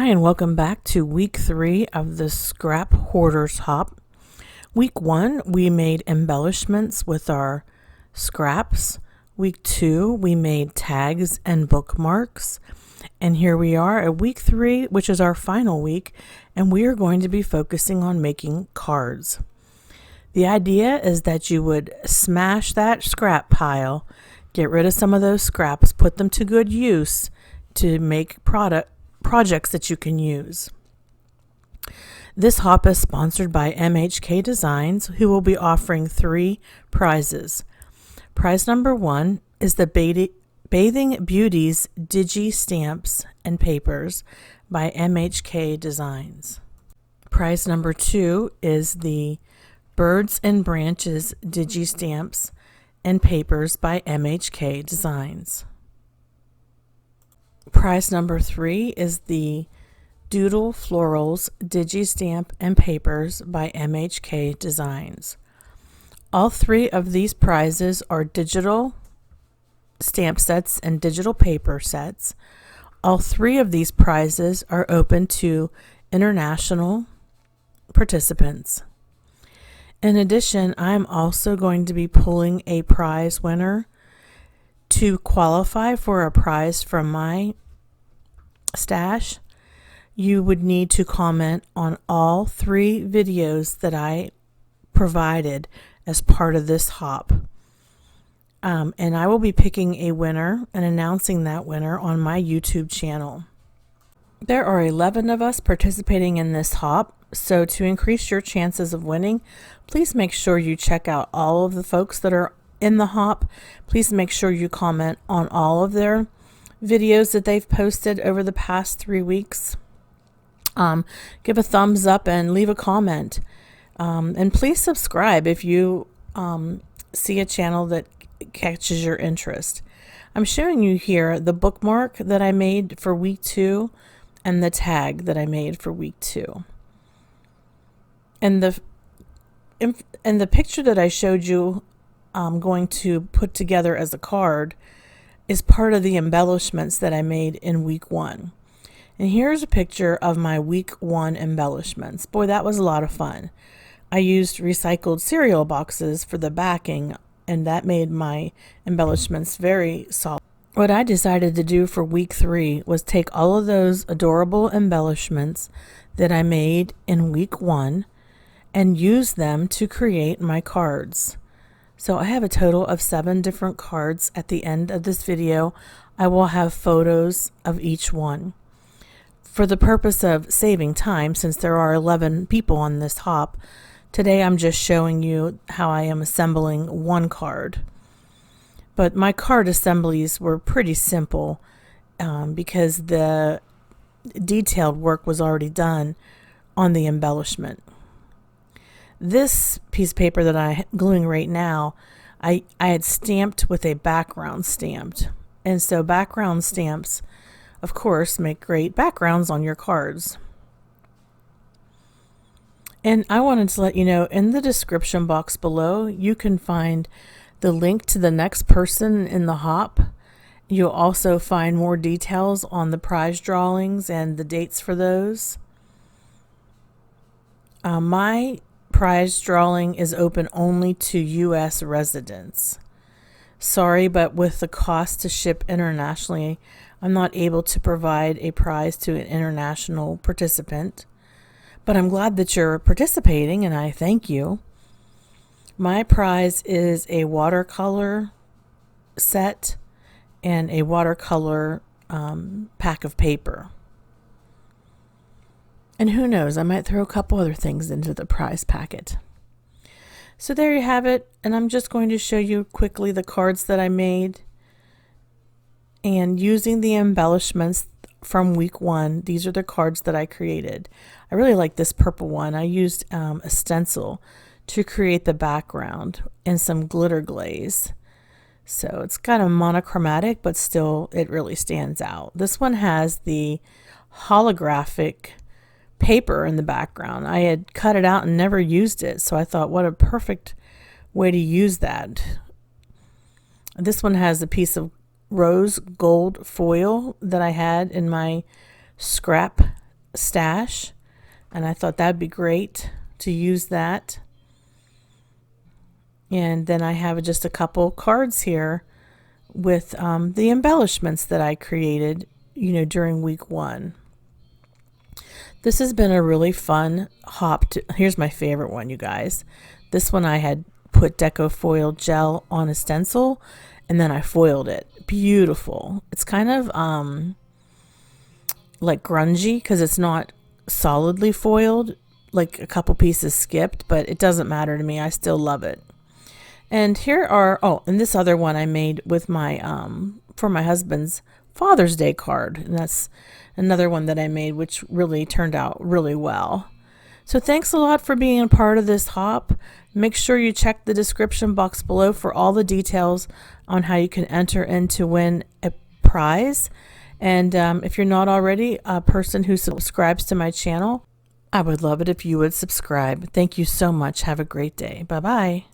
and welcome back to week 3 of the Scrap Hoarders Hop. Week 1, we made embellishments with our scraps. Week 2, we made tags and bookmarks. And here we are at week 3, which is our final week, and we are going to be focusing on making cards. The idea is that you would smash that scrap pile, get rid of some of those scraps, put them to good use to make projects that you can use. This hop is sponsored by MHKDesigns, who will be offering 3 prizes. Prize number 1 is the Bathing Beauties Digi Stamps and Papers by MHKDesigns. Prize number 2 is the Birds and Branches Digi Stamps and Papers by MHKDesigns. Prize number 3 is the Doodle Florals Digi Stamp and Papers by MHKDesigns. All 3 of these prizes are digital stamp sets and digital paper sets. All 3 of these prizes are open to international participants. In addition, I'm also going to be pulling a prize winner. To qualify for a prize from my stash, you would need to comment on all 3 videos that I provided as part of this hop. And I will be picking a winner and announcing that winner on my YouTube channel. There are 11 of us participating in this hop, so to increase your chances of winning, please make sure you check out all of the folks that are in the hop. Please make sure you comment on all of their videos that they've posted over the past 3 weeks. Give a thumbs up and leave a comment. And please subscribe if you see a channel that catches your interest. I'm showing you here the bookmark that I made for week 2 and the tag that I made for week 2. And the picture that I showed you I'm going to put together as a card is part of the embellishments that I made in week 1. And here's a picture of my week 1 embellishments. Boy, that was a lot of fun. I used recycled cereal boxes for the backing, and that made my embellishments very solid. What I decided to do for week 3 was take all of those adorable embellishments that I made in week 1 and use them to create my cards. So I have a total of 7 different cards. At the end of this video, I will have photos of each one. For the purpose of saving time, since there are 11 people on this hop, today I'm just showing you how I am assembling one card. But my card assemblies were pretty simple because the detailed work was already done on the embellishment. This piece of paper that I'm gluing right now, I had stamped with a background stamped. And so background stamps, of course, make great backgrounds on your cards. And I wanted to let you know, in the description box below, you can find the link to the next person in the hop. You'll also find more details on the prize drawings and the dates for those. My prize drawing is open only to U.S. residents. Sorry, but with the cost to ship internationally, I'm not able to provide a prize to an international participant. But I'm glad that you're participating, and I thank you. My prize is a watercolor set and a watercolor pack of paper. And who knows, I might throw a couple other things into the prize packet. So there you have it. And I'm just going to show you quickly the cards that I made. And using the embellishments from week 1, these are the cards that I created. I really like this purple one. I used a stencil to create the background and some glitter glaze. So it's kind of monochromatic, but still it really stands out. This one has the holographic paper in the background. I had cut it out and never used it, so I thought, what a perfect way to use that. This one has a piece of rose gold foil that I had in my scrap stash, and I thought that'd be great to use that. And then I have just a couple cards here with the embellishments that I created, during week 1. This has been a really fun hop. Here's my favorite one, you guys. This one I had put deco foil gel on a stencil, and then I foiled it. Beautiful. It's kind of like grungy because it's not solidly foiled, like a couple pieces skipped, but it doesn't matter to me. I still love it. And here are, and this other one I made with my, for my husband's Father's Day card. And that's another one that I made, which really turned out really well. So thanks a lot for being a part of this hop. Make sure you check the description box below for all the details on how you can enter in to win a prize. And if you're not already a person who subscribes to my channel, I would love it if you would subscribe. Thank you so much. Have a great day. Bye-bye.